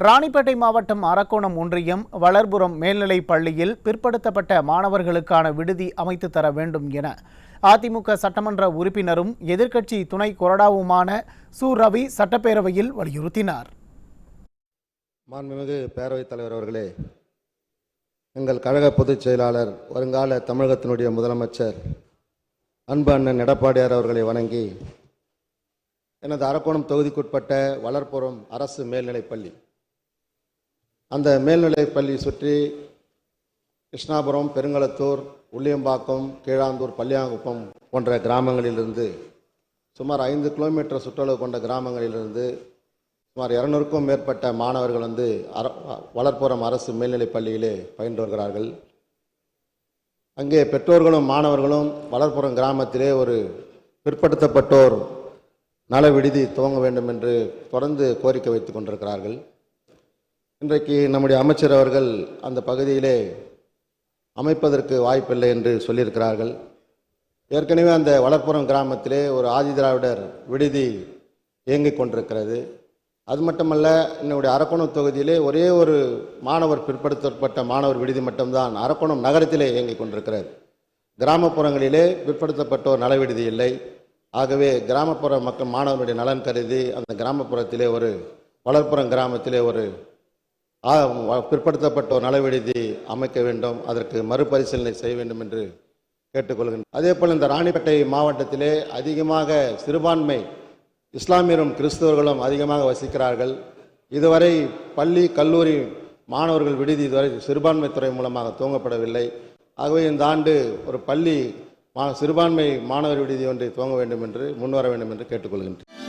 ராணிப்பேட்டை மாவட்டம் அரக்கோணம் ஒன்றியம் வளர்புரம் மேல்நிலைப் பள்ளியில் பிற்படுத்தப்பட்ட மாணவர்களுக்கான விடுதி அமைத்து தர வேண்டும் என அதிமுக சட்டமன்ற உறுப்பினரும் எதிர்க்கட்சி துணை கொறடாவுமான சு. ரவி சட்டப்பேரவையில் வலியுறுத்தினார். மாண்புமிகு பேரவைத் தலைவர் அவர்களே, எங்கள் கழக பொதுச் செயலாளர், வருங்கால தமிழகத்தினுடைய முதலமைச்சர் அன்பு அண்ணன் எடப்பாடியார் அவர்களை வணங்கி, எனது அரக்கோணம் தொகுதிக்குட்பட்ட வளர்புரம் அரசு மேல்நிலைப்பள்ளி, அந்த மேல்நிலைப்பள்ளி சுற்றி கிருஷ்ணாபுரம், பெருங்களத்தூர், உள்ளியம்பாக்கம், கீழாந்தூர், பள்ளியாங்குப்பம் போன்ற கிராமங்களிலிருந்து சுமார் 5 கிலோமீட்டர் சுற்றளவு கொண்ட கிராமங்களிலிருந்து சுமார் 200க்கும் மேற்பட்ட மாணவர்கள் வளர்புரம் அரசு மேல்நிலைப் பள்ளியிலே பயின்று வருகிறார்கள். அங்கே பெற்றோர்களும் மாணவர்களும் வளர்புரம் கிராமத்திலே ஒரு பிற்படுத்தப்பட்டோர் நல விடுதி துவங்க வேண்டும் என்று தொடர்ந்து கோரிக்கை வைத்துக் கொண்டிருக்கிறார்கள். இன்றைக்கு நம்முடைய அமைச்சர் அவர்கள் அந்த பகுதியிலே அமைப்பதற்கு வாய்ப்பில்லை என்று சொல்லியிருக்கிறார்கள். ஏற்கனவே அந்த வளர்புரம் கிராமத்திலே ஒரு ஆதிதிராவிடர் விடுதி இயங்கிக் கொண்டிருக்கிறது. அது மட்டுமல்ல, என்னுடைய அரக்கோணம் தொகுதியிலே ஒரே ஒரு பிற்படுத்தப்பட்ட மாணவர் விடுதி மட்டும்தான் அரக்கோணம் நகரத்திலே இயங்கிக் கொண்டிருக்கிறது. கிராமப்புறங்களிலே பிற்படுத்தப்பட்டோர் நல விடுதி இல்லை. ஆகவே கிராமப்புற மக்கள் மாணவர்களுடைய நலன் கருதி அந்த கிராமப்புறத்திலே வளர்புரம் கிராமத்திலே பிற்படுத்தப்பட்டோர் நல விடுதி அமைக்க வேண்டும், அதற்கு மறுபரிசீலனை செய்ய வேண்டும் என்று கேட்டுக்கொள்கின்றனர். அதே போல் இந்த ராணிப்பேட்டை மாவட்டத்திலே அதிகமாக சிறுபான்மை இஸ்லாமியரும் கிறிஸ்தவர்களும் அதிகமாக வசிக்கிறார்கள். இதுவரை பள்ளி கல்லூரி மாணவர்கள் விடுதி இதுவரை சிறுபான்மை துறை மூலமாக துவங்கப்படவில்லை. ஆகவே இந்த ஆண்டு ஒரு பள்ளி சிறுபான்மை மாணவர் விடுதி ஒன்றை துவங்க வேண்டும் என்று முன்வர வேண்டும் என்று கேட்டுக்கொள்கின்றனர்.